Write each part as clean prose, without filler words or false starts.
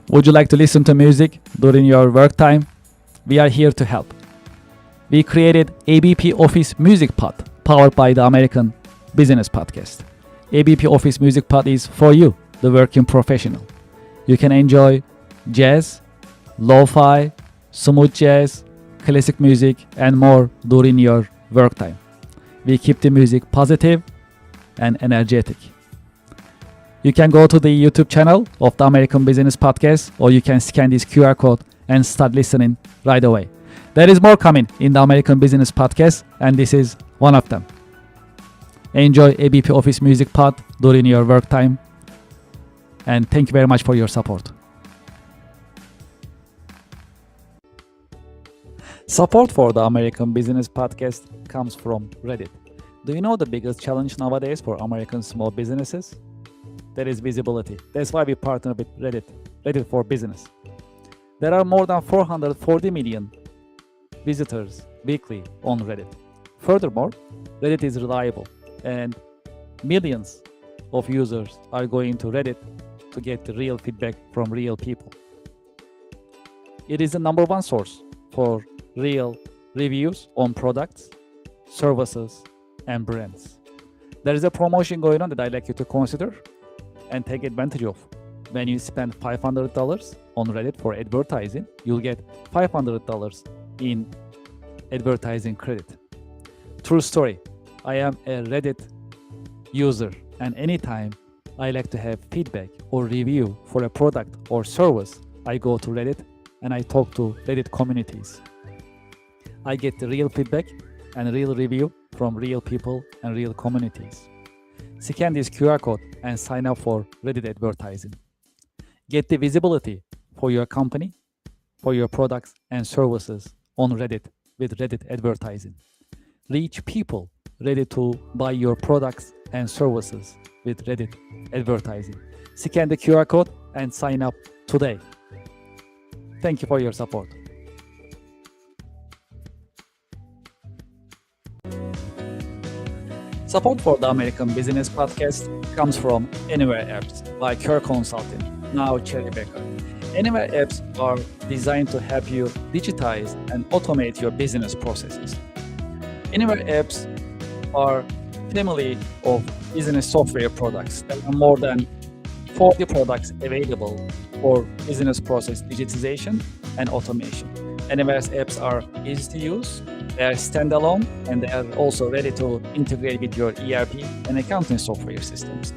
Would you like to listen to music during your work time? We are here to help. We created ABP Office Music Pod, powered by the American Business Podcast. ABP Office Music Pod is for you, the working professional. You can enjoy jazz, lo-fi, smooth jazz, classic music, and more during your work time. We keep the music positive and energetic. You can go to the YouTube channel of the American Business Podcast, or you can scan this QR code and start listening right away. There is more coming in the American Business Podcast, and this is one of them. Enjoy ABP Office Music Pod during your work time, and thank you very much for your support. Support for the American Business Podcast comes from Reddit. Do you know the biggest challenge nowadays for American small businesses? That is visibility. That's why we partner with Reddit for Business. There are more than 440 million visitors weekly on Reddit. Furthermore, Reddit is reliable and millions of users are going to Reddit to get the real feedback from real people. It is the number one source for real reviews on products, services, and brands. There is a promotion going on that I'd like you to consider and take advantage of. When you spend $500 on Reddit for advertising, you'll get $500 in advertising credit. True story. I am a Reddit user, and anytime I like to have feedback or review for a product or service, I go to Reddit and I talk to Reddit communities. I get the real feedback and real review from real people and real communities. Scan this QR code and sign up for Reddit advertising. Get the visibility for your company, for your products and services on Reddit with Reddit advertising. Reach people ready to buy your products and services with Reddit advertising. Scan the QR code and sign up today. Thank you for your support. Support for the American Business Podcast comes from Anywhere Apps by Kerr Consulting, now Cherry Baker. Anywhere Apps are designed to help you digitize and automate your business processes. Anywhere Apps are a family of business software products. There are more than 40 products available for business process digitization and automation. Anywhere's apps are easy to use, they are standalone, and they are also ready to integrate with your ERP and accounting software systems.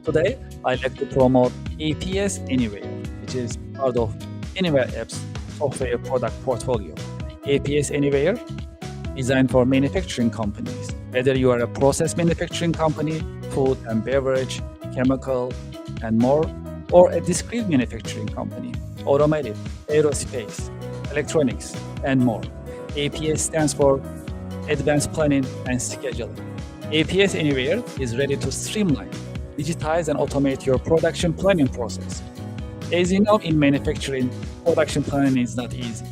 Today, I'd like to promote APS Anywhere, which is part of Anywhere Apps software product portfolio. APS Anywhere, designed for manufacturing companies. Whether you are a process manufacturing company, food and beverage, chemical, and more, or a discrete manufacturing company, automotive, aerospace, electronics, and more. APS stands for Advanced Planning and Scheduling. APS Anywhere is ready to streamline, digitize, and automate your production planning process. As you know, in manufacturing, production planning is not easy.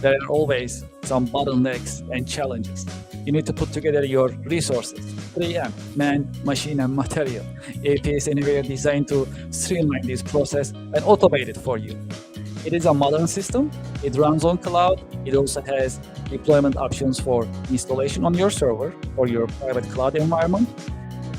There are always some bottlenecks and challenges. You need to put together your resources, 3M, man, machine, and material. APS Anywhere is designed to streamline this process and automate it for you. It is a modern system. It runs on cloud. It also has deployment options for installation on your server or your private cloud environment.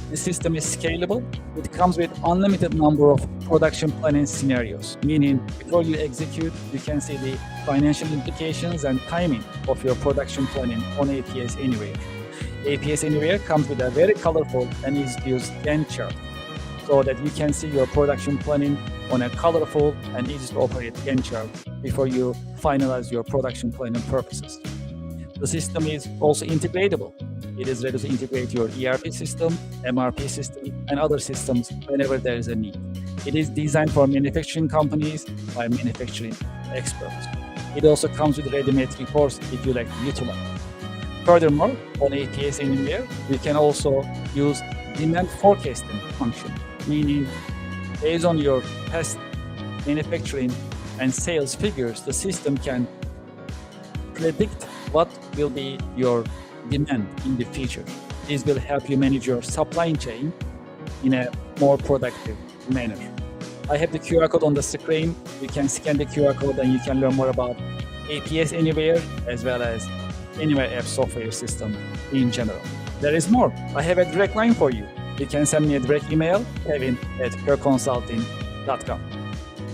The system is scalable. It comes with unlimited number of production planning scenarios, meaning before you execute, you can see the financial implications and timing of your production planning on APS Anywhere. APS Anywhere comes with a very colorful and easy-to-use Gantt chart, so that you can see your production planning on a colorful and easy-to-operate Gantt chart before you finalize your production planning purposes. The system is also integratable. It is ready to integrate your ERP system, MRP system, and other systems whenever there is a need. It is designed for manufacturing companies by manufacturing experts. It also comes with ready-made reports if you like to utilize. Furthermore, on APS Anywhere, we can also use demand forecasting function, meaning based on your past manufacturing and sales figures, the system can predict what will be your demand in the future. This will help you manage your supply chain in a more productive manner. I have the QR code on the screen. You can scan the QR code and you can learn more about APS Anywhere as well as Anywhere App software system in general. There is more. I have a direct line for you. You can send me a direct email, kevin@herconsulting.com.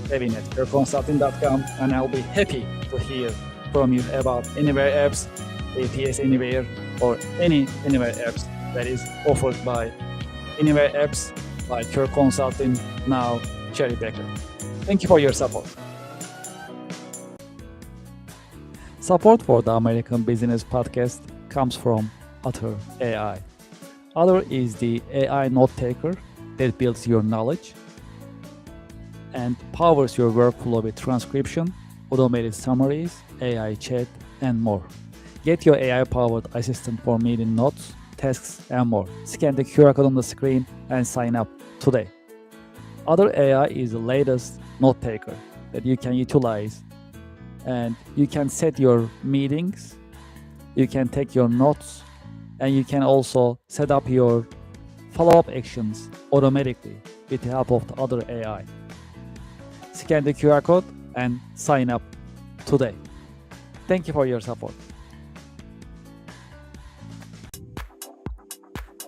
kevin@herconsulting.com, and I'll be happy to hear from you about Anywhere apps, APS Anywhere, or any Anywhere apps that is offered by Anywhere apps like Her Consulting, now Cherry Baker. Thank you for your support. Support for the American Business Podcast comes from Otter AI. Otter is the AI note taker that builds your knowledge and powers your workflow with transcription, automated summaries, AI chat, and more. Get your AI-powered assistant for meeting notes, tasks, and more. Scan the QR code on the screen and sign up today. Otter AI is the latest note taker that you can utilize, and you can set your meetings, you can take your notes, and you can also set up your follow-up actions automatically with the help of the Otter AI. Scan the QR code and sign up today. Thank you for your support.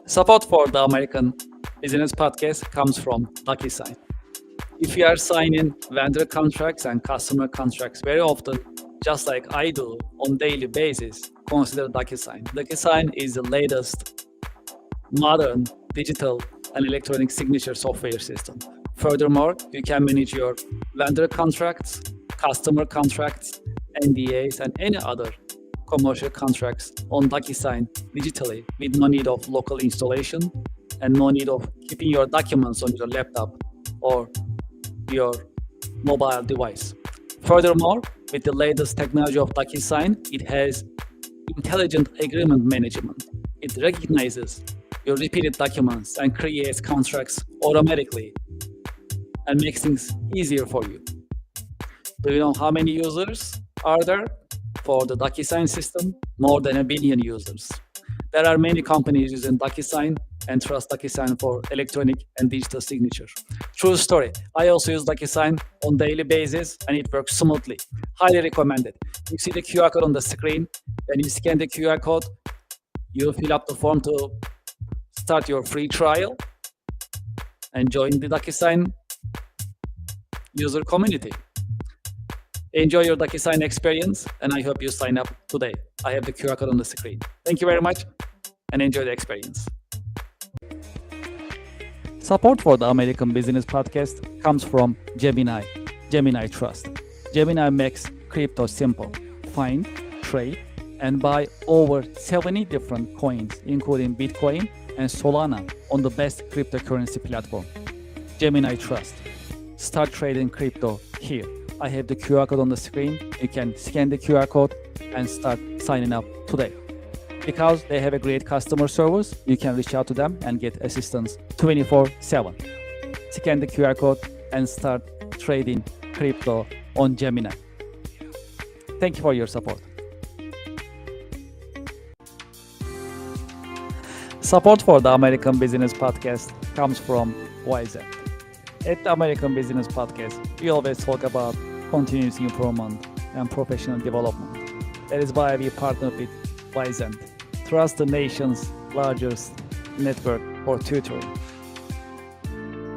Support for the American Business Podcast comes from DocuSign. If you are signing vendor contracts and customer contracts very often, just like I do on daily basis, consider DocuSign. DocuSign is the latest modern digital and electronic signature software system. Furthermore, you can manage your vendor contracts, customer contracts, NDAs, and any other commercial contracts on DocuSign digitally with no need of local installation and no need of keeping your documents on your laptop or your mobile device. Furthermore, with the latest technology of DocuSign, it has intelligent agreement management. It recognizes your repeated documents and creates contracts automatically and makes things easier for you. Do you know how many users are there for the DocuSign system? More than 1 billion users. There are many companies using DocuSign and trust DocuSign for electronic and digital signature. True story. I also use DocuSign on daily basis and it works smoothly. Highly recommended. You see the QR code on the screen. When you scan the QR code, you fill up the form to start your free trial and join the DocuSign user community. Enjoy your DocuSign experience, and I hope you sign up today. I have the QR code on the screen. Thank you very much, and enjoy the experience. Support for the American Business Podcast comes from Gemini, Gemini Trust. Gemini makes crypto simple. Find, trade, and buy over 70 different coins, including Bitcoin and Solana, on the best cryptocurrency platform. Gemini Trust. Start trading crypto here. I have the QR code on the screen. You can scan the QR code and start signing up today. Because they have a great customer service, you can reach out to them and get assistance 24/7. Scan the QR code and start trading crypto on Gemini. Thank you for your support. Support for the American Business Podcast comes from Wizen. At the American Business Podcast, we always talk about continuous improvement and professional development. That is why we partner with Wizen, trust the nation's largest network for tutoring.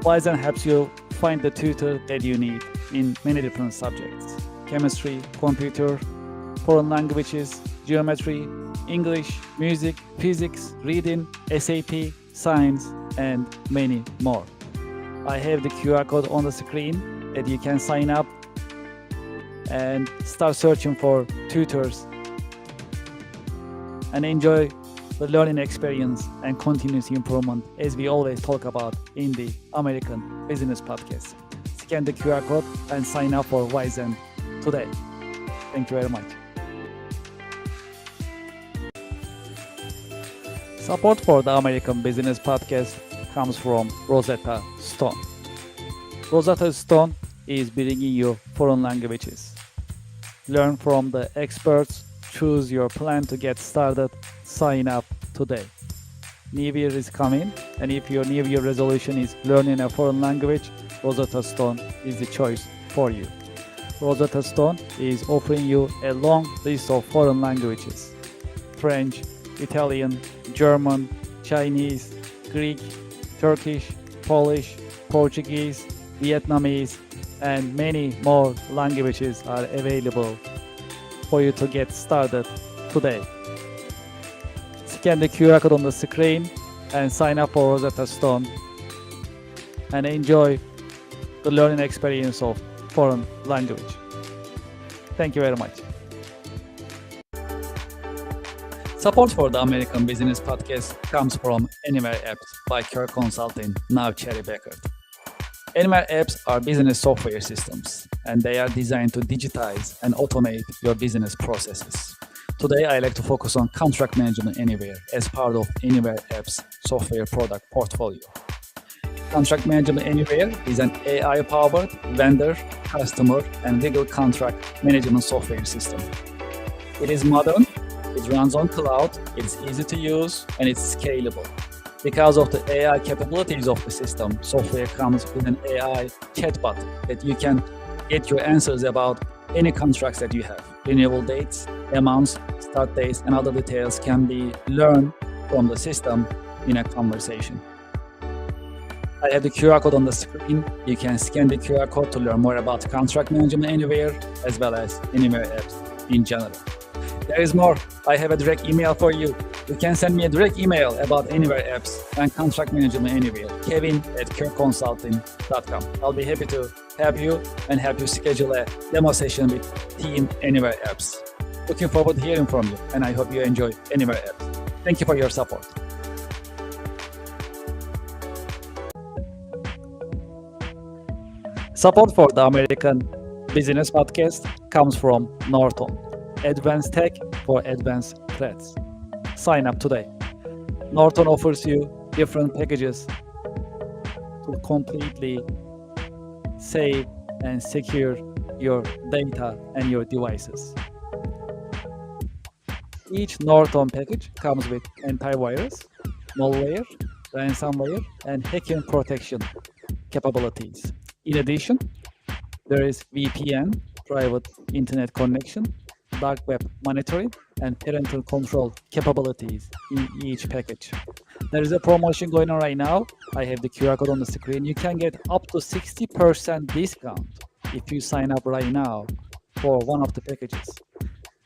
Wizen helps you find the tutor that you need in many different subjects: chemistry, computer, foreign languages, geometry, English, music, physics, reading, SAP, science, and many more. I have the QR code on the screen that you can sign up and start searching for tutors and enjoy the learning experience and continuous improvement as we always talk about in the American Business Podcast. Scan the QR code and sign up for Wizen today. Thank you very much. Support for the American Business Podcast comes from Rosetta Stone. Rosetta Stone is bringing you foreign languages. Learn from the experts, choose your plan to get started, sign up today. New Year is coming, and if your New Year resolution is learning a foreign language, Rosetta Stone is the choice for you. Rosetta Stone is offering you a long list of foreign languages: French, Italian, German, Chinese, Greek, Turkish, Polish, Portuguese, Vietnamese, and many more languages are available for you to get started today. Scan the QR code on the screen and sign up for Rosetta Stone and enjoy the learning experience of foreign language. Thank you very much. Support for the American Business Podcast comes from Anywhere Apps by Kirk Consulting, now Cherry Becker. Anywhere Apps are business software systems, and they are designed to digitize and automate your business processes. Today, I like to focus on contract management anywhere as part of Anywhere Apps software product portfolio. Contract Management Anywhere is an AI-powered vendor, customer, and legal contract management software system. It is modern, it runs on cloud, it's easy to use, and it's scalable. Because of the AI capabilities of the system, software comes with an AI chatbot that you can get your answers about any contracts that you have. Renewal dates, amounts, start dates, and other details can be learned from the system in a conversation. I have the QR code on the screen. You can scan the QR code to learn more about Contract Management Anywhere, as well as Anywhere Apps in general. There is more. I have a direct email for you. You can send me a direct email about Anywhere Apps and Contract Management Anywhere, kevin@kirkconsulting.com. I'll be happy to help you and help you schedule a demo session with Team Anywhere Apps. Looking forward to hearing from you, and I hope you enjoy Anywhere Apps. Thank you for your support. Support for the American Business Podcast comes from Norton, advanced tech for advanced threats. Sign up today. Norton offers you different packages to completely save and secure your data and your devices. Each Norton package comes with antivirus, malware, ransomware, and hacking protection capabilities. In addition, there is VPN, private internet connection, dark web monitoring, and parental control capabilities in each package. There is a promotion going on right now. I have the QR code on the screen. You can get up to 60% discount if you sign up right now for one of the packages.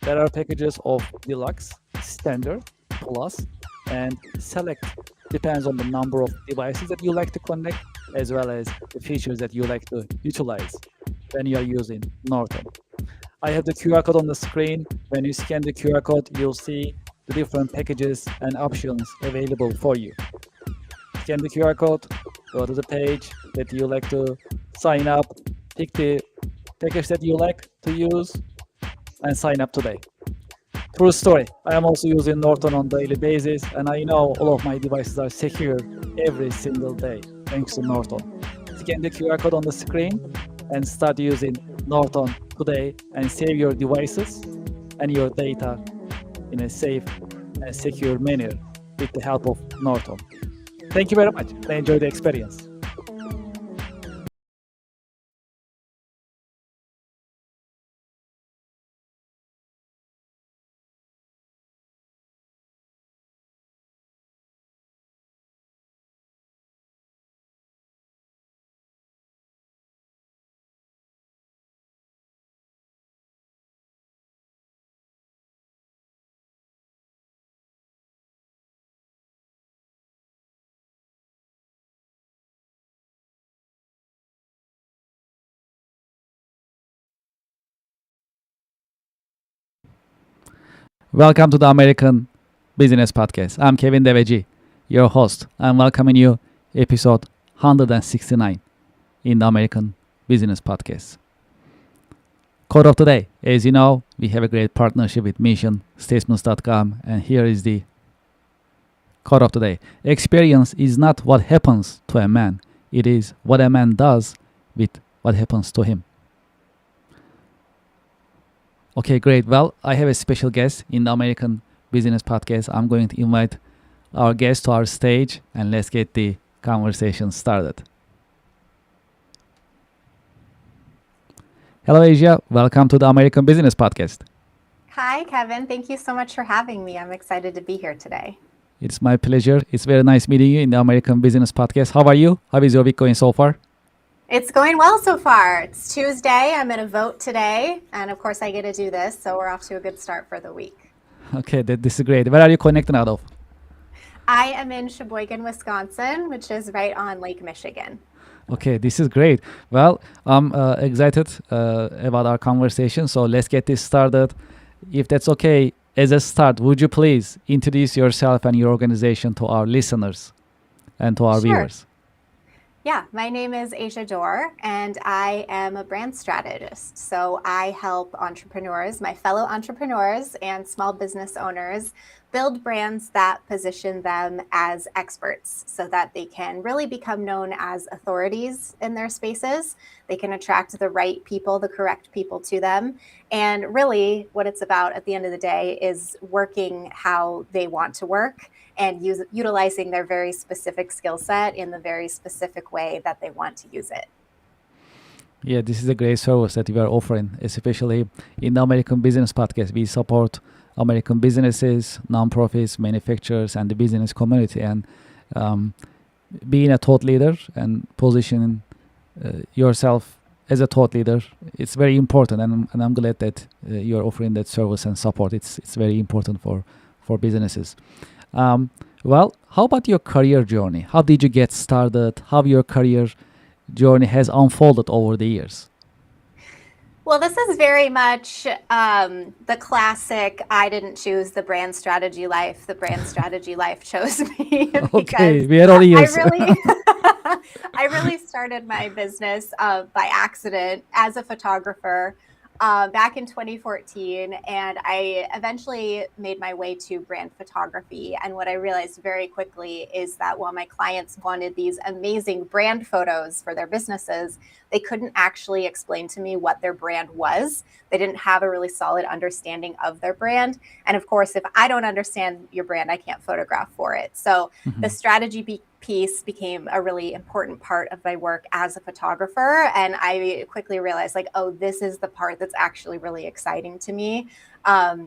There are packages of Deluxe, Standard, Plus, and Select. Depends on the number of devices that you like to connect, as well as the features that you like to utilize when you are using Norton. I have the QR code on the screen. When you scan the QR code, you'll see the different packages and options available for you. Scan the QR code, go to the page that you like to sign up, pick the package that you like to use, and sign up today. True story. I am also using Norton on a daily basis, and I know all of my devices are secure every single day, thanks to Norton. Scan the QR code on the screen and start using Norton today and save your devices and your data in a safe and secure manner with the help of Norton. Thank you very much and enjoy the experience. Welcome to the American Business Podcast. I'm Kevin Deveci, your host. I'm welcoming you episode 169 in the American Business Podcast. Quote of the day. As you know, we have a great partnership with missionstatements.com, and here is the quote of the day. Experience is not what happens to a man. It is what a man does with what happens to him. Okay, great. Well, I have a special guest in the American Business Podcast. I'm going to invite our guest to our stage and let's get the conversation started. Hello, Asia. Welcome to the American Business Podcast. Hi, Kevin. Thank you so much for having me. I'm excited to be here today. It's my pleasure. It's very nice meeting you in the American Business Podcast. How are you? How is your week going so far? It's going well so far. It's Tuesday. I'm going to vote today. And of course, I get to do this. So we're off to a good start for the week. Okay, this is great. Where are you connecting out of? I am in Sheboygan, Wisconsin, which is right on Lake Michigan. Okay, this is great. Well, I'm excited about our conversation. So let's get this started. If that's okay, as a start, would you please introduce yourself and your organization to our listeners and to our Sure. viewers? Yeah, my name is Asia Dor, and I am a brand strategist. So I help entrepreneurs, my fellow entrepreneurs, and small business owners build brands that position them as experts so that they can really become known as authorities in their spaces. They can attract the right people, the correct people to them. And really, what it's about at the end of the day is working how they want to work and utilizing their very specific skill set in the very specific way that they want to use it. Yeah, this is a great service that we are offering, especially in the American Business Podcast. We support American businesses, nonprofits, manufacturers, and the business community. And um, being a thought leader and positioning yourself as a thought leader, it's very important. And I'm glad that you're offering that service and support. It's very important for businesses. Um, well, how about your career journey? How did you get started? How your career journey has unfolded over the years? Well, this is very much the classic I didn't choose the brand strategy life. The brand strategy life chose me Okay, because we had all I years. really I really started my business by accident as a photographer back in 2014. And I eventually made my way to brand photography. And what I realized very quickly is that while my clients wanted these amazing brand photos for their businesses, they couldn't actually explain to me what their brand was. They didn't have a really solid understanding of their brand. And of course, if I don't understand your brand, I can't photograph for it. So the Mhm. strategy piece became a really important part of my work as a photographer. And I quickly realized, like, oh, this is the part that's actually really exciting to me,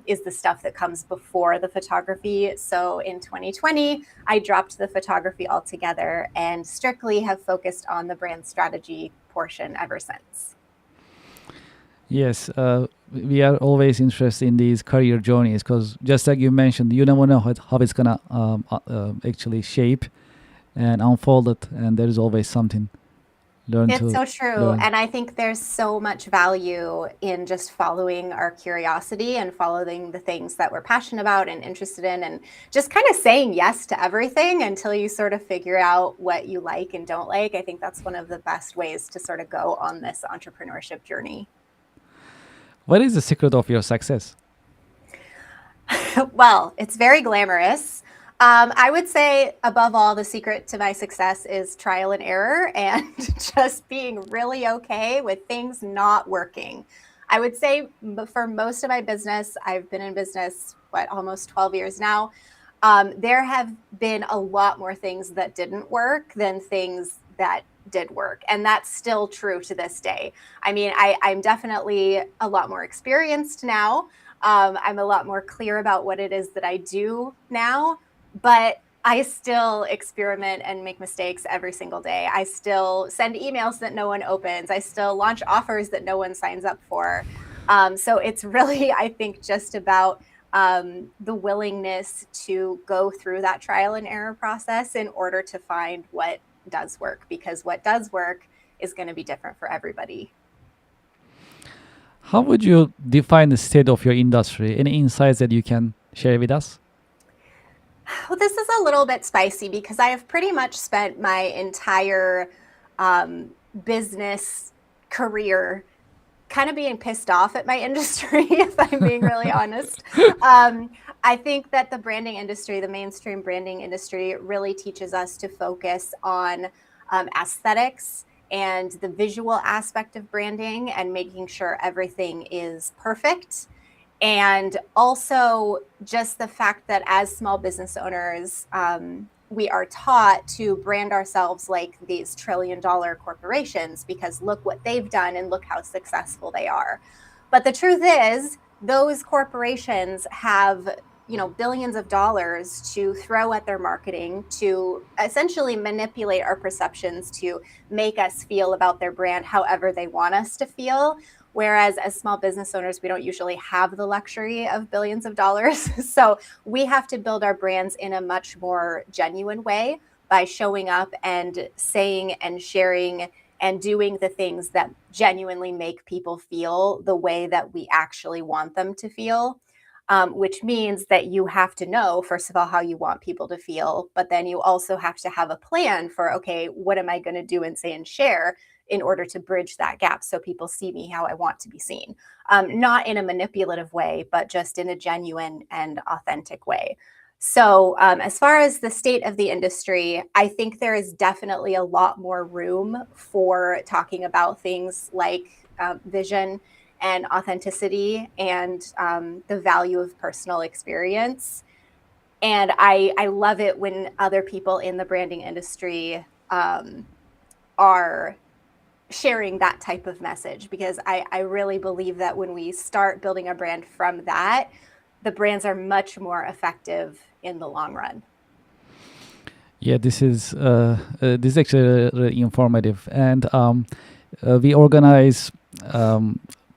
is the stuff that comes before the photography. So in 2020, I dropped the photography altogether and strictly have focused on the brand strategy portion ever since. Yes, we are always interested in these career journeys because, just like you mentioned, you never know how it's gonna actually shape and unfold it, and there is always something learn It's to so true. learn. And I think there's so much value in just following our curiosity and following the things that we're passionate about and interested in, and just kind of saying yes to everything until you sort of figure out what you like and don't like. I think that's one of the best ways to sort of go on this entrepreneurship journey. What is the secret of your success? Well, it's very glamorous. I would say, above all, the secret to my success is trial and error and just being really okay with things not working. I would say for most of my business, I've been in business, what, almost 12 years now. There have been a lot more things that didn't work than things that did work. And that's still true to this day. I mean, I'm definitely a lot more experienced now. I'm a lot more clear about what it is that I do now, but I still experiment and make mistakes every single day. I still send emails that no one opens. I still launch offers that no one signs up for. So it's really, I think, just about the willingness to go through that trial and error process in order to find what does work, because what does work is going to be different for everybody. How would you define the state of your industry? Any insights that you can share with us? Well, this is a little bit spicy because I have pretty much spent my entire um, business career kind of being pissed off at my industry, if I'm being really honest. I think that the branding industry, the mainstream branding industry, really teaches us to focus on aesthetics and the visual aspect of branding and making sure everything is perfect. And also just the fact that as small business owners, we are taught to brand ourselves like these trillion-dollar corporations because look what they've done and look how successful they are. But the truth is, those corporations have, billions of dollars to throw at their marketing to essentially manipulate our perceptions to make us feel about their brand however they want us to feel. Whereas as small business owners, we don't usually have the luxury of billions of dollars. So we have to build our brands in a much more genuine way by showing up and saying and sharing and doing the things that genuinely make people feel the way that we actually want them to feel. Which means that you have to know, first of all, how you want people to feel, but then you also have to have a plan for, okay, what am I going to do and say and share in order to bridge that gap so people see me how I want to be seen? Not in a manipulative way, but just in a genuine and authentic way. So, as far as the state of the industry, I think there is definitely a lot more room for talking about things like vision and authenticity and the value of personal experience. And I love it when other people in the branding industry are sharing that type of message, because I really believe that when we start building a brand from that, the brands are much more effective in the long run. Yeah, this is actually really informative, and we organize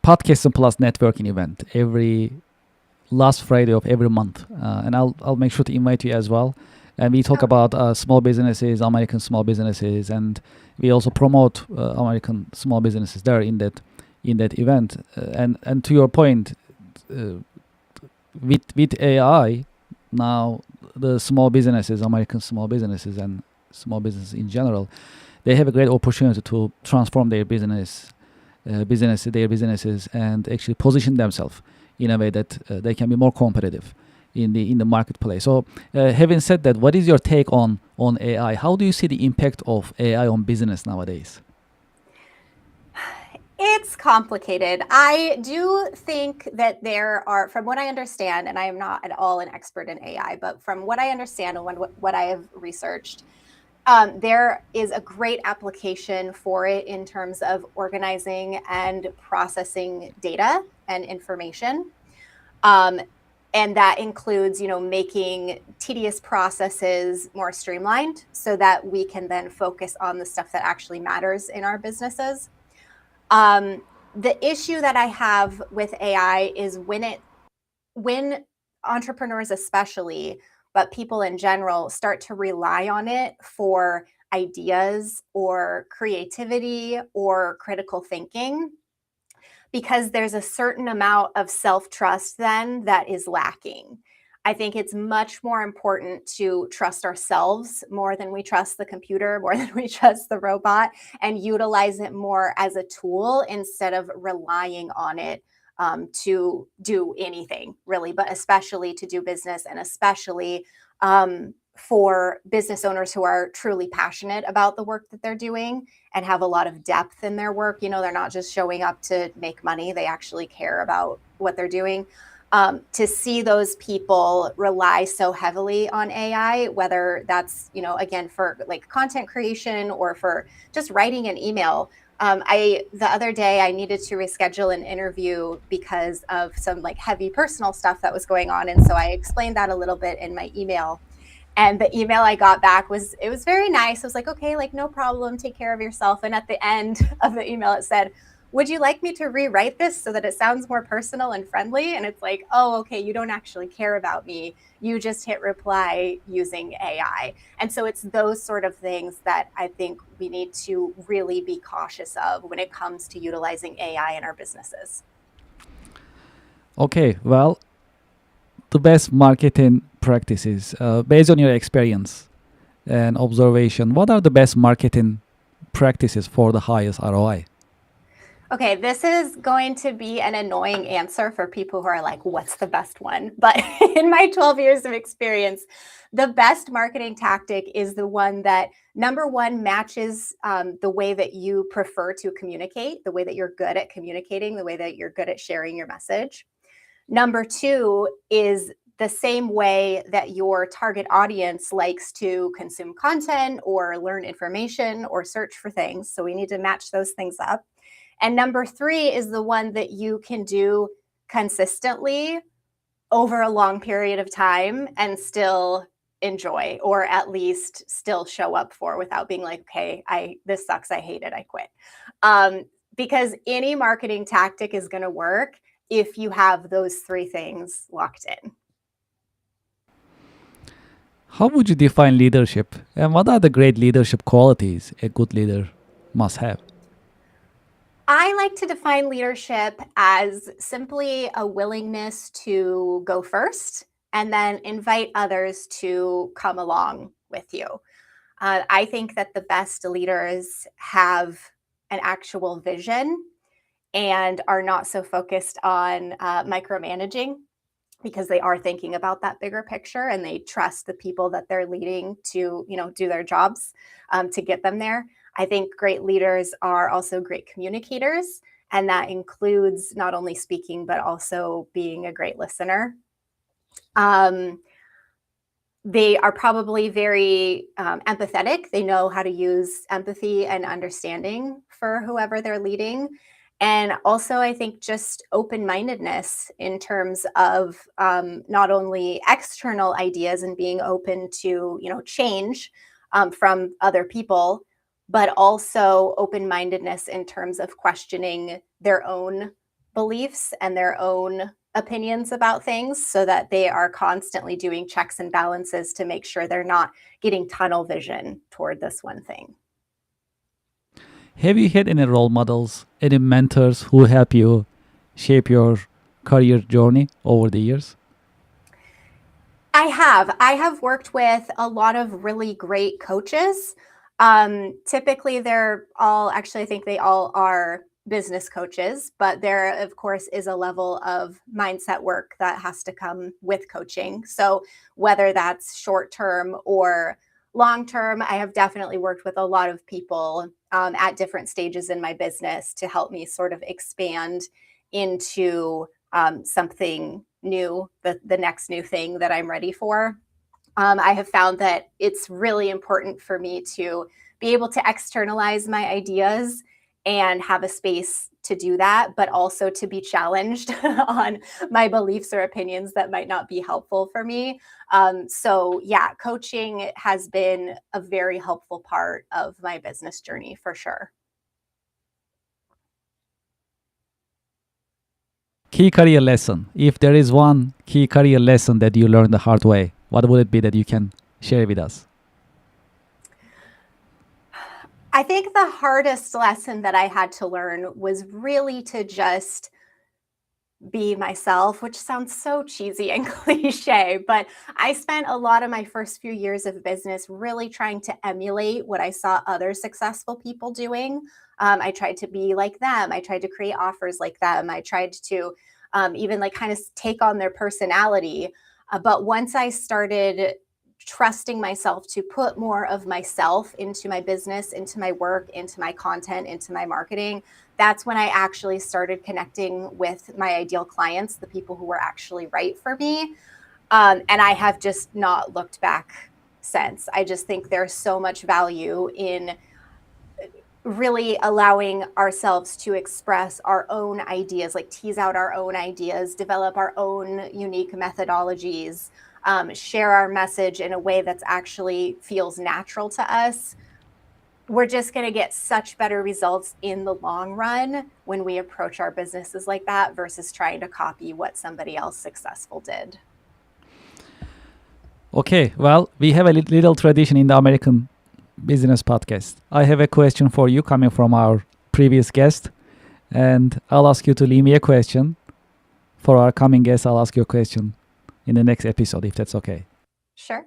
podcast and plus networking event every last Friday of every month, and I'll make sure to invite you as well. And we talk about small businesses, American small businesses, and we also promote American small businesses there in that event. And to your point, with AI now, the small businesses, American small businesses, and small businesses in general, they have a great opportunity to transform their their businesses, and actually position themselves in a way that they can be more competitive in the marketplace. So, having said that, what is your take on AI? How do you see the impact of AI on business nowadays? It's complicated. I do think that there are, from what I understand, and I am not at all an expert in AI, but from what I understand and what I have researched, there is a great application for it in terms of organizing and processing data and information. Um, and that includes, making tedious processes more streamlined so that we can then focus on the stuff that actually matters in our businesses. Um, the issue that I have with AI is when entrepreneurs especially, but people in general, start to rely on it for ideas or creativity or critical thinking, because there's a certain amount of self-trust then that is lacking. I think it's much more important to trust ourselves more than we trust the computer, more than we trust the robot, and utilize it more as a tool instead of relying on it to do anything really, but especially to do business, and especially for business owners who are truly passionate about the work that they're doing and have a lot of depth in their work. They're not just showing up to make money, they actually care about what they're doing. To see those people rely so heavily on AI, whether that's, again, for like content creation or for just writing an email. The other day I needed to reschedule an interview because of some like heavy personal stuff that was going on. And so I explained that a little bit in my email. And the email I got back was very nice. I was like, okay, like no problem, take care of yourself. And at the end of the email, it said, would you like me to rewrite this so that it sounds more personal and friendly? And it's like, oh, okay, you don't actually care about me. You just hit reply using AI. And so it's those sort of things that I think we need to really be cautious of when it comes to utilizing AI in our businesses. Okay, well, the best marketing practices, based on your experience and observation, what are the best marketing practices for the highest ROI? Okay, this is going to be an annoying answer for people who are like, what's the best one? But in my 12 years of experience, the best marketing tactic is the one that, number one, matches the way that you prefer to communicate, the way that you're good at communicating, the way that you're good at sharing your message. Number two is the same way that your target audience likes to consume content or learn information or search for things. So we need to match those things up. And number 3 is the one that you can do consistently over a long period of time and still enjoy, or at least still show up for, without being like, okay, this sucks, I hate it, I quit. Because any marketing tactic is going to work if you have those 3 things locked in. How would you define leadership? And what are the great leadership qualities a good leader must have? I like to define leadership as simply a willingness to go first and then invite others to come along with you. I think that the best leaders have an actual vision and are not so focused on micromanaging, because they are thinking about that bigger picture and they trust the people that they're leading to, do their jobs to get them there. I think great leaders are also great communicators, and that includes not only speaking, but also being a great listener. They are probably very empathetic. They know how to use empathy and understanding for whoever they're leading. And also, I think just open-mindedness in terms of not only external ideas and being open to, change from other people, but also open-mindedness in terms of questioning their own beliefs and their own opinions about things, so that they are constantly doing checks and balances to make sure they're not getting tunnel vision toward this one thing. Have you had any role models, any mentors who help you shape your career journey over the years? I have worked with a lot of really great coaches. Typically they're all, actually I think they all are business coaches, but there of course is a level of mindset work that has to come with coaching. So whether that's short term or long term, I have definitely worked with a lot of people at different stages in my business to help me sort of expand into something new, the next new thing that I'm ready for. I have found that it's really important for me to be able to externalize my ideas and have a space to do that, but also to be challenged on my beliefs or opinions that might not be helpful for me. So yeah, coaching has been a very helpful part of my business journey for sure. Key career lesson. If there is one key career lesson that you learned the hard way, what would it be that you can share with us? I think the hardest lesson that I had to learn was really to just be myself, which sounds so cheesy and cliche, but I spent a lot of my first few years of business really trying to emulate what I saw other successful people doing. I tried to be like them. I tried to create offers like them. I tried to even like kind of take on their personality. But once I started trusting myself to put more of myself into my business, into my work, into my content, into my marketing, that's when I actually started connecting with my ideal clients, the people who were actually right for me. And I have just not looked back since. I just think there's so much value in really allowing ourselves to express our own ideas, like tease out our own ideas, develop our own unique methodologies, share our message in a way that's actually feels natural to us. We're just going to get such better results in the long run when we approach our businesses like that versus trying to copy what somebody else successful did. Okay, well, we have a little tradition in the American business podcast. I have a question for you coming from our previous guest, and I'll ask you to leave me a question. For our coming guest, I'll ask you a question in the next episode, if that's okay. Sure.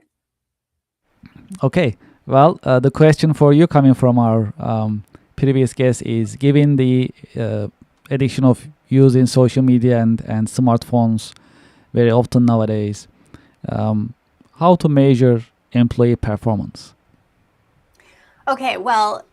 Okay. Well, the question for you coming from our previous guest is, given the addiction of using social media and smartphones very often nowadays, how to measure employee performance? Okay, well,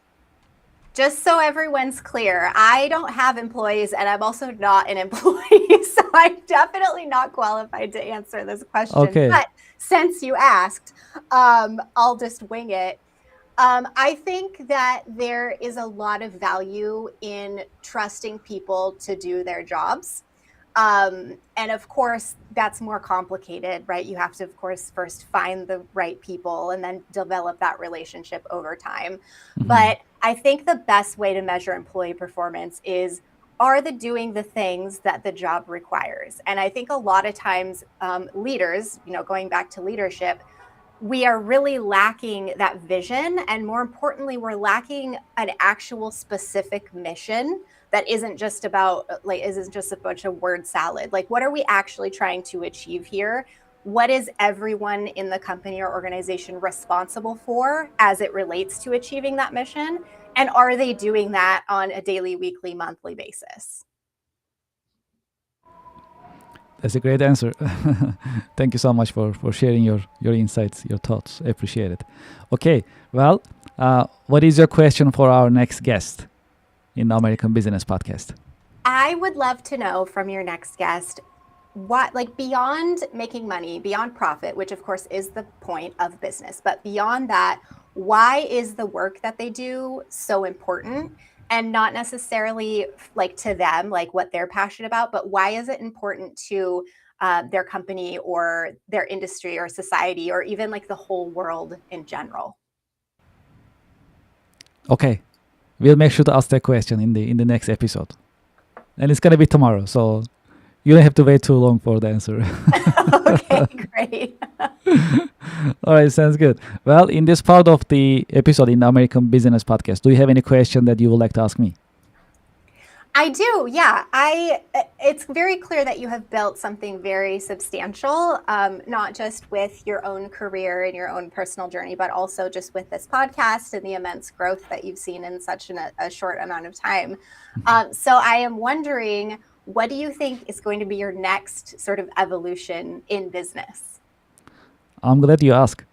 Just so everyone's clear, I don't have employees and I'm also not an employee. So I'm definitely not qualified to answer this question. Okay. But since you asked, I'll just wing it. I think that there is a lot of value in trusting people to do their jobs. And of course, that's more complicated, right? You have to, of course, first find the right people and then develop that relationship over time. Mhm. But I think the best way to measure employee performance is, are they doing the things that the job requires? And I think a lot of times leaders, going back to leadership, we are really lacking that vision. And more importantly, we're lacking an actual specific mission that isn't just about isn't just a bunch of word salad. Like, what are we actually trying to achieve here? What is everyone in the company or organization responsible for as it relates to achieving that mission? And are they doing that on a daily, weekly, monthly basis? That's a great answer. Thank you so much for sharing your insights, your thoughts. I appreciate it. Okay, well, what is your question for our next guest in the American Business Podcast? I would love to know from your next guest what, like, beyond making money, beyond profit, which of course is the point of business, but beyond that, why is the work that they do so important? And not necessarily like to them, like what they're passionate about, but why is it important to their company or their industry or society or even like the whole world in general? Okay, we'll make sure to ask that question in the next episode, and it's gonna be tomorrow, so you don't have to wait too long for the answer. Okay, great. All right, sounds good. Well, in this part of the episode in the American Business Podcast, do you have any question that you would like to ask me? I do, yeah. It's very clear that you have built something very substantial, not just with your own career and your own personal journey, but also just with this podcast and the immense growth that you've seen in such a short amount of time. So I am wondering, what do you think is going to be your next sort of evolution in business? I'm glad you asked.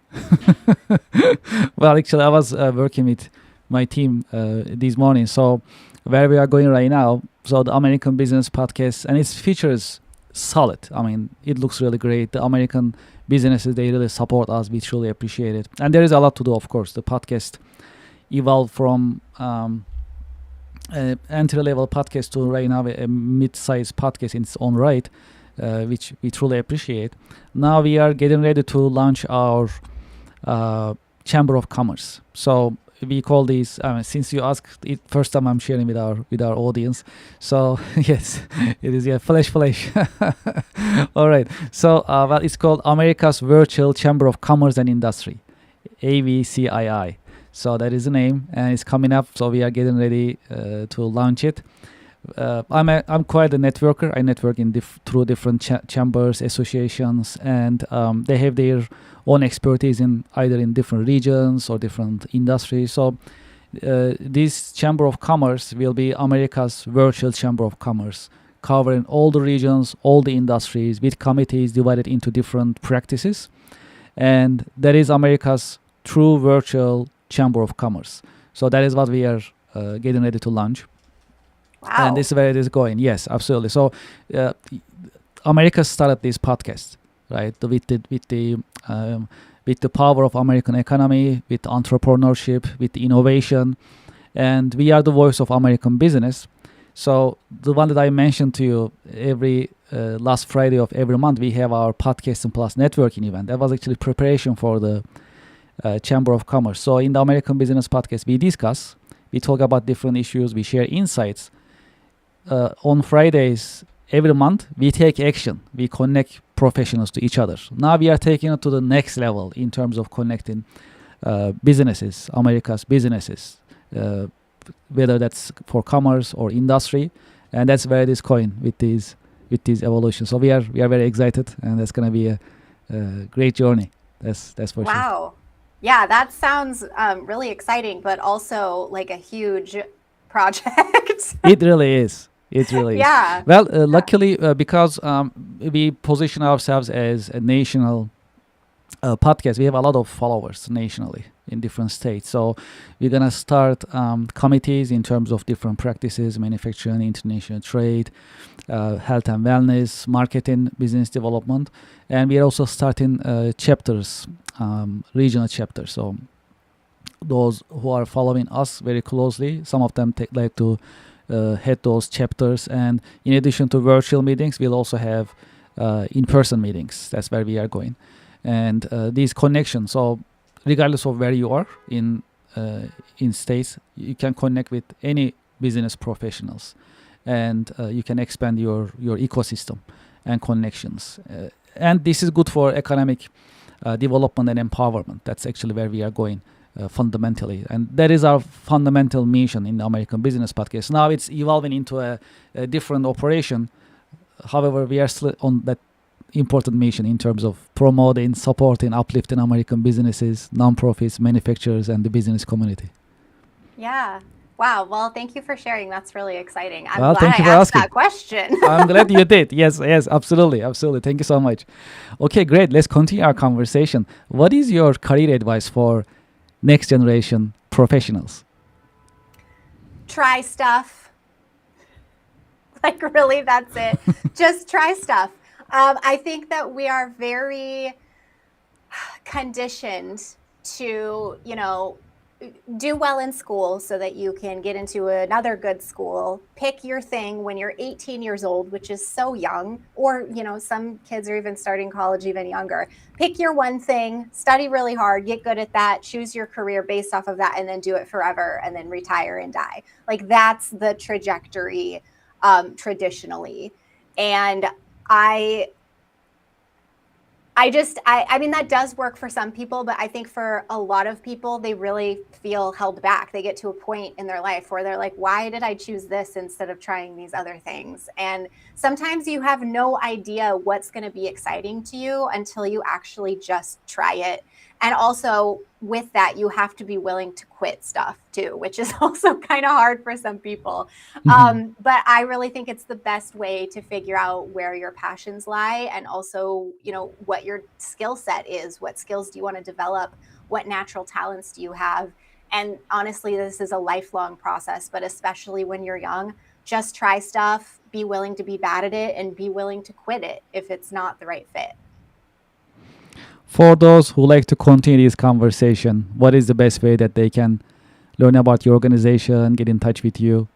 Well, actually, I was working with my team this morning. So where we are going right now, so the American Business Podcast, and its features solid. I mean, it looks really great. The American businesses, they really support us. We truly appreciate it. And there is a lot to do, of course. The podcast evolved from entry-level podcast to right now a mid-sized podcast in its own right, which we truly appreciate. Now we are getting ready to launch our Chamber of Commerce. So we call these. Since you asked it first time, I'm sharing with our audience. So yes, it is flash. All right. So well, it's called America's Virtual Chamber of Commerce and Industry, AVCII. So that is the name, and it's coming up. So we are getting ready to launch it. I'm quite a networker. I network through different chambers, associations, and they have their own expertise in either in different regions or different industries. So this Chamber of Commerce will be America's virtual Chamber of Commerce, covering all the regions, all the industries, with committees divided into different practices, and that is America's true virtual Chamber of Commerce. So that is what we are getting ready to launch. Wow. And this is where it is going. Yes, absolutely. So, America started this podcast, right? With the power of American economy, with entrepreneurship, with innovation, and we are the voice of American business. So the one that I mentioned to you every last Friday of every month, we have our Podcasting Plus networking event. That was actually preparation for the Chamber of Commerce. So in the American Business Podcast, we talk about different issues, we share insights. On Fridays every month, we take action. We connect professionals to each other. Now we are taking it to the next level in terms of connecting businesses, America's businesses, whether that's for commerce or industry, and that's where it is going with these evolution. So we are very excited, and that's going to be a great journey. That's for sure. Wow. Yeah, that sounds really exciting, but also like a huge project. It really is. It really is. Yeah. Well, luckily, because we position ourselves as a national podcast, we have a lot of followers nationally in different states. So we're gonna start committees in terms of different practices, manufacturing, international trade, health and wellness, marketing, business development, and we are also starting chapters, regional chapters. So those who are following us very closely, some of them like to head those chapters. And in addition to virtual meetings, we'll also have in-person meetings. That's where we are going. And these connections, so regardless of where you are in states, you can connect with any business professionals, and you can expand your ecosystem and connections. And this is good for economic development and empowerment. That's actually where we are going fundamentally, and that is our fundamental mission in the American Business Podcast. Now it's evolving into a different operation. However, we are still on that important mission in terms of promoting, supporting, uplifting American businesses, nonprofits, manufacturers, and the business community. Yeah. Wow. Well, thank you for sharing. That's really exciting. I'm Well, glad thank I you for asked asking. that question. I'm glad you did. Yes, absolutely. Thank you so much. Okay, great. Let's continue our conversation. What is your career advice for next generation professionals? Try stuff. Like, really, that's it. Just try stuff. I think that we are very conditioned to, do well in school so that you can get into another good school. Pick your thing when you're 18 years old, which is so young, or, some kids are even starting college even younger. Pick your one thing, study really hard, get good at that, choose your career based off of that, and then do it forever, and then retire and die. Like, that's the trajectory traditionally. And I mean, that does work for some people, but I think for a lot of people, they really feel held back. They get to a point in their life where they're like, why did I choose this instead of trying these other things? And sometimes you have no idea what's going to be exciting to you until you actually just try it. And also with that, you have to be willing to quit stuff too, which is also kind of hard for some people. But I really think it's the best way to figure out where your passions lie, and also, what your skill set is. What skills do you want to develop? What natural talents do you have? And honestly, this is a lifelong process, but especially when you're young, just try stuff, be willing to be bad at it, and be willing to quit it if it's not the right fit. For those who like to continue this conversation, what is the best way that they can learn about your organization, get in touch with you?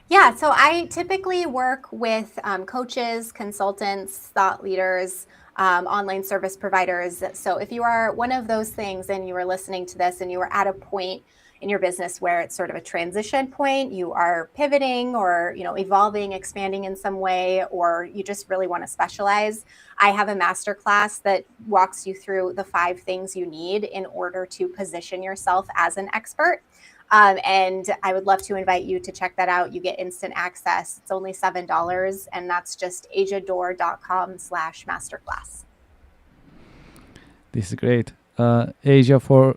Yeah, so I typically work with coaches, consultants, thought leaders, online service providers. So if you are one of those things and you are listening to this and you are at a point in your business where it's sort of a transition point, you are pivoting or, evolving, expanding in some way, or you just really want to specialize, I have a masterclass that walks you through the 5 things you need in order to position yourself as an expert. And I would love to invite you to check that out. You get instant access. It's only $7, and that's just asiador.com/masterclass. This is great. Asia, for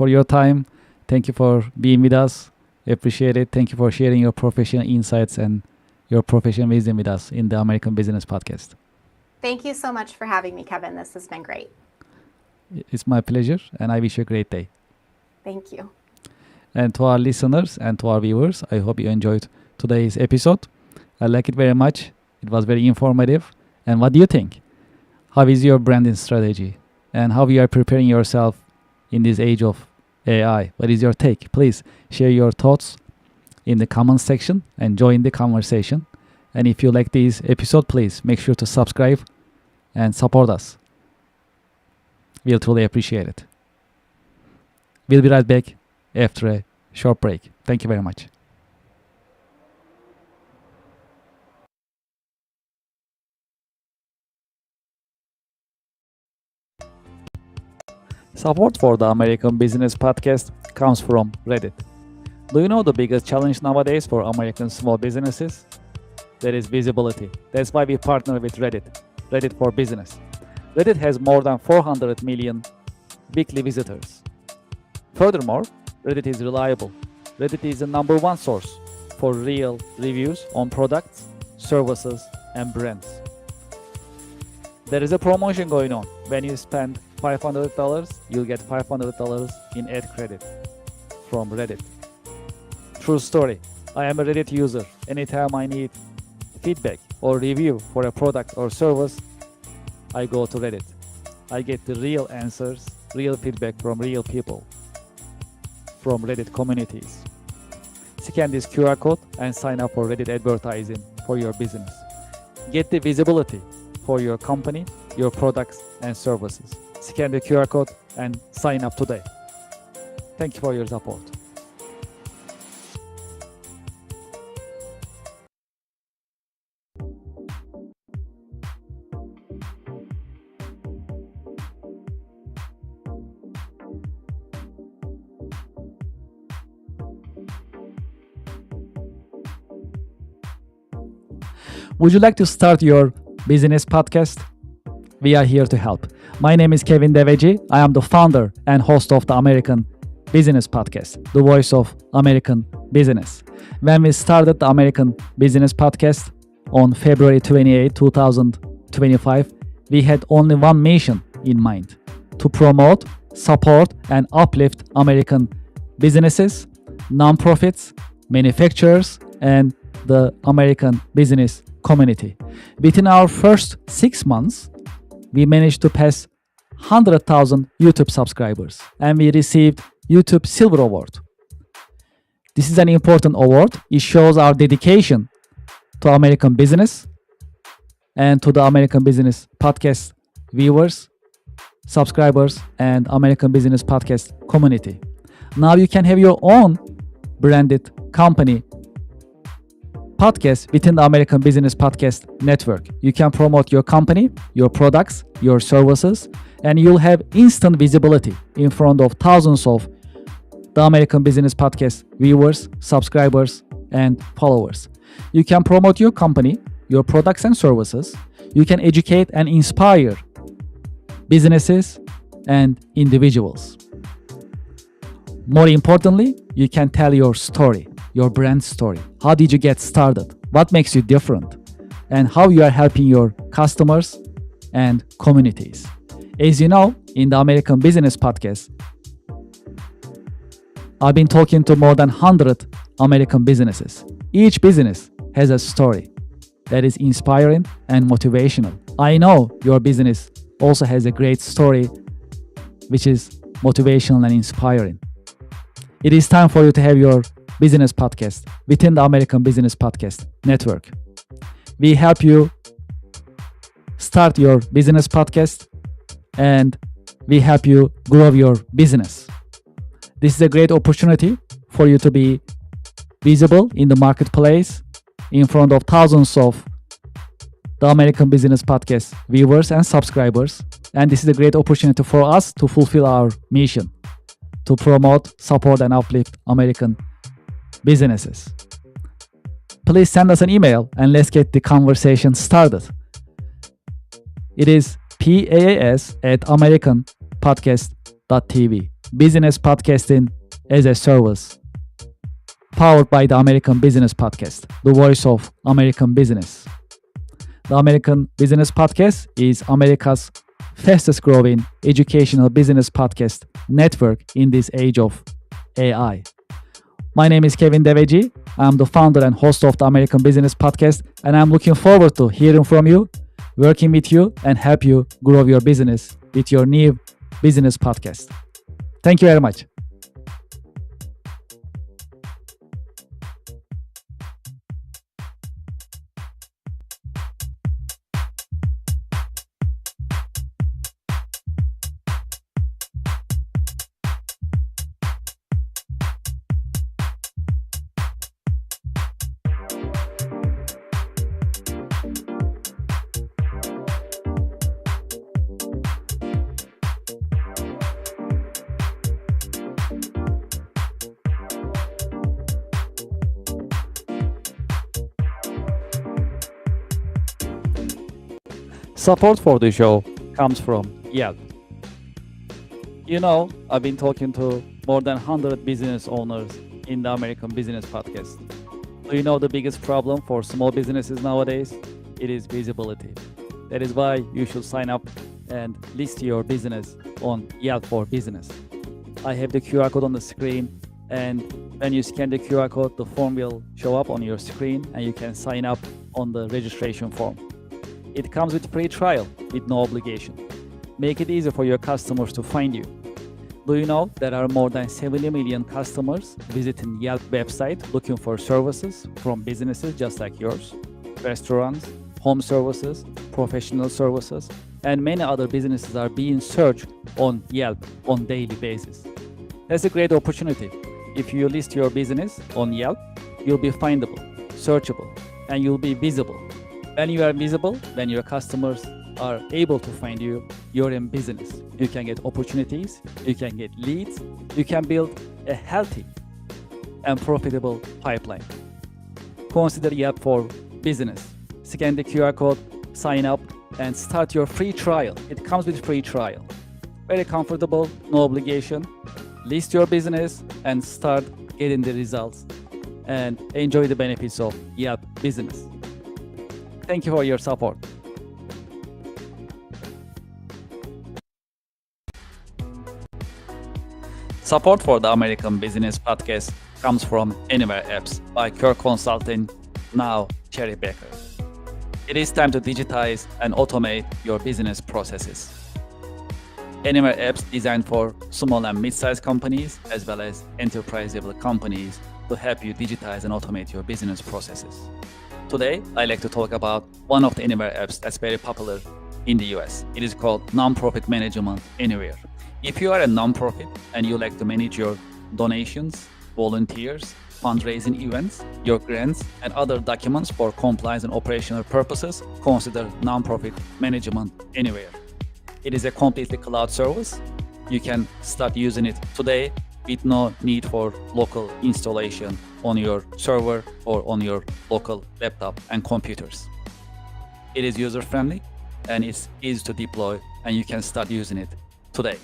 your time. Thank you for being with us. Appreciate it. Thank you for sharing your professional insights and your professional wisdom with us in the American Business Podcast. Thank you so much for having me, Kevin. This has been great. It's my pleasure, and I wish you a great day. Thank you. And to our listeners and to our viewers, I hope you enjoyed today's episode. I like it very much. It was very informative. And what do you think? How is your branding strategy? And how you are preparing yourself in this age of AI? What is your take? Please share your thoughts in the comment section and join the conversation. And if you like this episode, please make sure to subscribe and support us. We'll truly appreciate it. We'll be right back after a short break. Thank you very much. Support for the American Business Podcast comes from Reddit. Do you know the biggest challenge nowadays for American small businesses? That is visibility. That's why we partner with Reddit for Business. Reddit has more than 400 million weekly visitors. Furthermore, Reddit is reliable. Reddit is the #1 source for real reviews on products, services, and brands. There is a promotion going on. When you spend $500, you'll get $500 in ad credit from Reddit. True story. I am a Reddit user. Anytime I need feedback or review for a product or service, I go to Reddit. I get the real answers, real feedback from real people, from Reddit communities. Scan this QR code and sign up for Reddit advertising for your business. Get the visibility for your company, your products and services. Scan the QR code and sign up today. Thank you for your support. Would you like to start your business podcast? We are here to help. My name is Kevin Deveci. I am the founder and host of the American Business Podcast, the voice of American business. When we started the American Business Podcast on February 28, 2025, we had only one mission in mind: to promote, support, and uplift American businesses, nonprofits, manufacturers, and the American business community. Within our first 6 months, we managed to pass 100,000 YouTube subscribers, and we received YouTube Silver Award. This is an important award. It shows our dedication to American business and to the American Business Podcast viewers, subscribers, and American Business Podcast community. Now you can have your own branded company podcast within the American Business Podcast Network. You can promote your company, your products, your services, and you'll have instant visibility in front of thousands of the American Business Podcast viewers, subscribers, and followers. You can promote your company, your products and services. You can educate and inspire businesses and individuals. More importantly, you can tell your story, your brand story. How did you get started? What makes you different? And how you are helping your customers and communities. As you know, in the American Business Podcast, I've been talking to more than 100 American businesses. Each business has a story that is inspiring and motivational. I know your business also has a great story which is motivational and inspiring. It is time for you to have your business podcast within the American Business Podcast Network. We help you start your business podcast and we help you grow your business. This is a great opportunity for you to be visible in the marketplace in front of thousands of the American Business Podcast viewers and subscribers. And this is a great opportunity for us to fulfill our mission to promote, support, and uplift American businesses. Please send us an email and let's get the conversation started. It is paas@americanpodcast.tv. Business podcasting as a service, powered by the American Business Podcast, the voice of American business. The American Business Podcast is America's fastest growing educational business podcast network in this age of AI. My name is Kevin Deveci. I'm the founder and host of the American Business Podcast, and I'm looking forward to hearing from you, working with you, and help you grow your business with your new business podcast. Thank you very much. Support for the show comes from Yelp. You know, I've been talking to more than 100 business owners in the American Business Podcast. Do you know the biggest problem for small businesses nowadays? It is visibility. That is why you should sign up and list your business on Yelp for Business. I have the QR code on the screen, and when you scan the QR code, the form will show up on your screen and you can sign up on the registration form. It comes with free trial with no obligation. Make it easy for your customers to find you. Do you know there are more than 70 million customers visiting Yelp website looking for services from businesses just like yours? Restaurants, home services, professional services, and many other businesses are being searched on Yelp on daily basis. That's a great opportunity. If you list your business on Yelp, you'll be findable, searchable, and you'll be visible. When you are visible, when your customers are able to find you, you're in business. You can get opportunities, you can get leads, you can build a healthy and profitable pipeline. Consider Yelp for Business. Scan the QR code, sign up, and start your free trial. It comes with free trial. Very comfortable, no obligation. List your business and start getting the results and enjoy the benefits of Yelp Business. Thank you for your support. Support for the American Business Podcast comes from Anywhere Apps by Kirk Consulting, now Cherry Baker. It is time to digitize and automate your business processes. Anywhere Apps designed for small and mid-sized companies as well as enterprise-level companies to help you digitize and automate your business processes. Today, I'd like to talk about one of the Anywhere apps that's very popular in the US. It is called Nonprofit Management Anywhere. If you are a nonprofit and you like to manage your donations, volunteers, fundraising events, your grants, and other documents for compliance and operational purposes, consider Nonprofit Management Anywhere. It is a completely cloud service. You can start using it today with no need for local installation on your server or on your local laptop and computers. It is user-friendly and it's easy to deploy, and you can start using it today.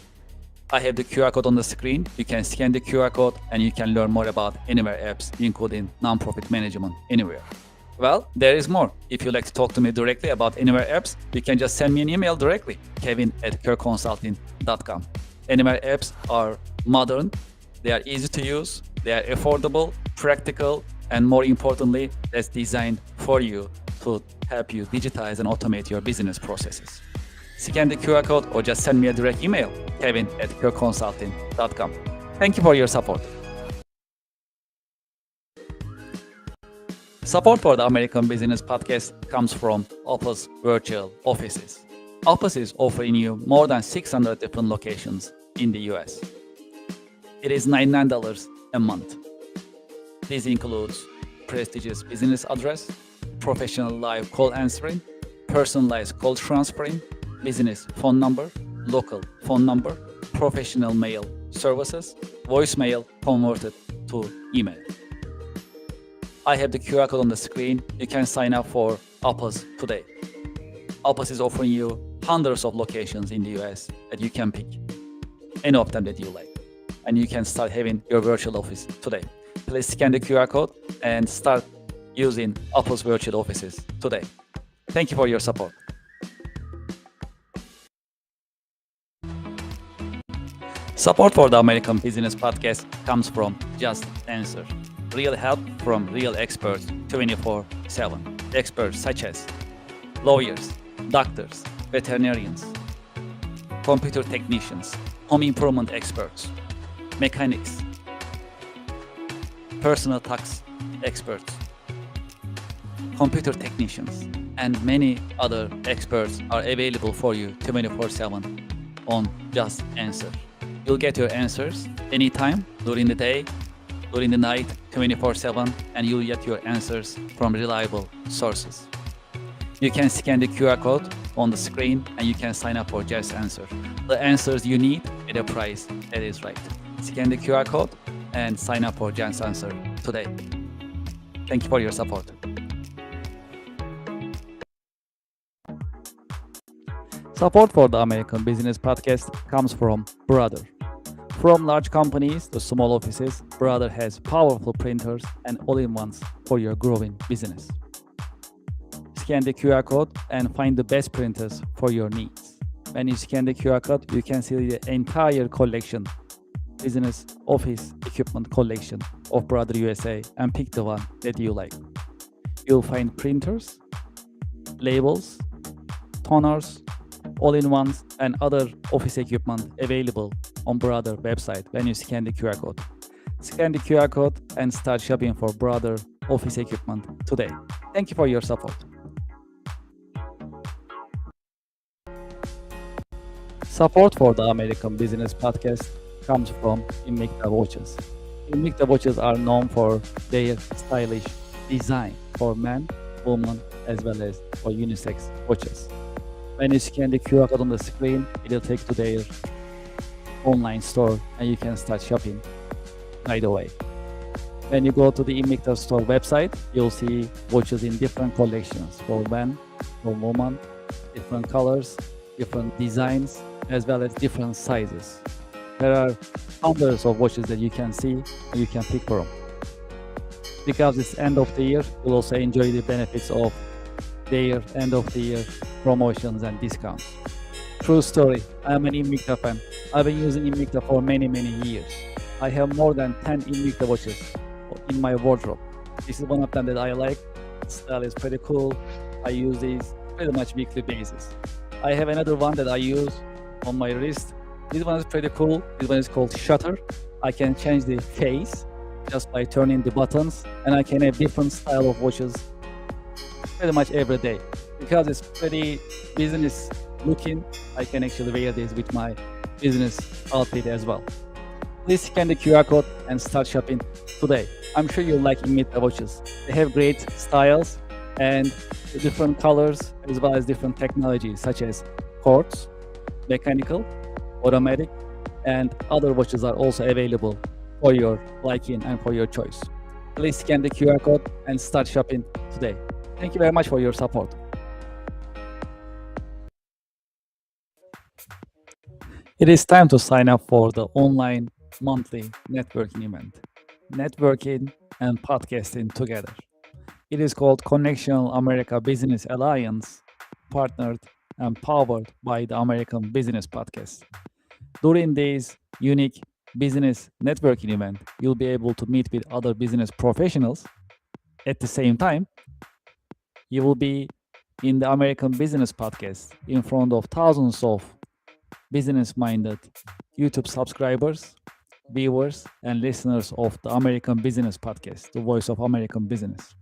I have the QR code on the screen. You can scan the QR code and you can learn more about Anywhere apps, including Nonprofit Management Anywhere. Well, there is more. If you'd like to talk to me directly about Anywhere apps, you can just send me an email directly, kevin@kirkconsulting.com. Anywhere apps are modern, they are easy to use, they are affordable, practical, and more importantly, that's designed for you to help you digitize and automate your business processes. Scan the QR code or just send me a direct email, kevin@kirkconsulting.com. Thank you for your support. Support for the American Business Podcast comes from Office Virtual Offices. Office is offering you more than 600 different locations in the US. It is $99 a month. This includes prestigious business address, professional live call answering, personalized call transferring, business phone number, local phone number, professional mail services, voicemail converted to email. I have the QR code on the screen. You can sign up for Office today. Office is offering you hundreds of locations in the US that you can pick, any of them that you like, and you can start having your virtual office today. Please scan the QR code and start using Office Virtual Offices today. Thank you for your support. Support for the American Business Podcast comes from Just Answer. Real help from real experts 24/7. Experts such as lawyers, doctors, veterinarians, computer technicians, home improvement experts, mechanics, personal tax experts, computer technicians, and many other experts are available for you 24/7 on Just Answer. You'll get your answers anytime, during the day, during the night, 24/7, and you'll get your answers from reliable sources. You can scan the QR code on the screen and you can sign up for Just Answer. The answers you need at a price that is right. Scan the QR code and sign up for Just Answer today. Thank you for your support. Support for the American Business Podcast comes from Brother. From large companies to small offices, Brother has powerful printers and all-in-ones for your growing business. scan the QR code and find the best printers for your needs. When you scan the QR code, you can see the entire collection, business office equipment collection of Brother USA, and pick the one that you like. You'll find printers, labels, toners, all-in-ones, and other office equipment available on Brother website when you scan the QR code. Scan the QR code and start shopping for Brother office equipment today. Thank you for your support. Support for the American Business Podcast comes from Invicta Watches. Invicta Watches are known for their stylish design for men, women, as well as for unisex watches. When you scan the QR code on the screen, it will take to their online store and you can start shopping right away. When you go to the Invicta store website, you'll see watches in different collections for men, for women, different colors, different designs, as well as different sizes. There are hundreds of watches that you can see and you can pick from. Because it's end of the year, you'll also enjoy the benefits of their end of the year promotions and discounts. True story, I'm an Invicta fan. I've been using Invicta for many years. I have more than 10 Invicta watches in my wardrobe. This is one of them that I like. The style is pretty cool. I use these pretty much weekly basis. I have another one that I use on my wrist. This one is pretty cool. This one is called Shutter. I can change the case just by turning the buttons, and I can have different style of watches pretty much every day. Because it's pretty business looking, I can actually wear this with my business outfit as well. Please scan the QR code and start shopping today. I'm sure you'll like Invicta watches. They have great styles and different colors as well as different technologies such as quartz, mechanical, automatic, and other watches are also available for your liking and for your choice. Please scan the QR code and start shopping today. Thank you very much for your support. It is time to sign up for the online monthly networking event. Networking and podcasting together. It is called Connection America Business Alliance, partnered and powered by the American Business Podcast. During this unique business networking event, you'll be able to meet with other business professionals. At the same time, you will be in the American Business Podcast in front of thousands of business-minded YouTube subscribers, viewers, and listeners of the American Business Podcast, the voice of American business.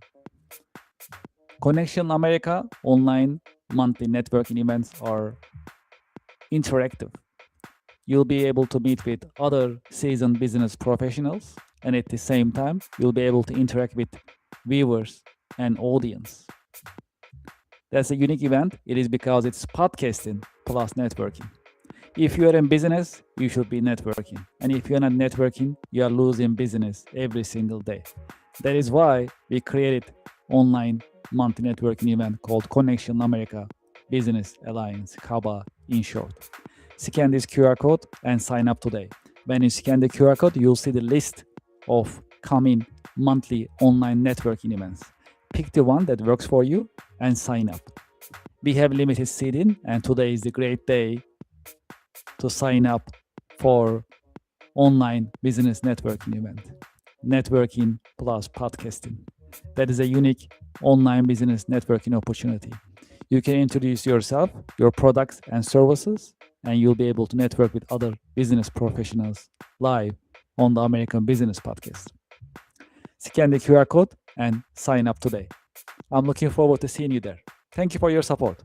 Connection America online monthly networking events are interactive. You'll be able to meet with other seasoned business professionals, and at the same time, you'll be able to interact with viewers and audience. That's a unique event. It is because it's podcasting plus networking. If you are in business, you should be networking. And if you're not networking, you are losing business every single day. That is why we created online monthly networking event called Connection America Business Alliance, CABA in short. Scan this QR code and sign up today. When you scan the QR code, you'll see the list of coming monthly online networking events. Pick the one that works for you and sign up. We have limited seating, and today is the great day to sign up for online business networking event. Networking plus podcasting. That is a unique online business networking opportunity. You can introduce yourself, your products and services, and you'll be able to network with other business professionals live on the American Business Podcast. Scan the QR code and sign up today. I'm looking forward to seeing you there. Thank you for your support.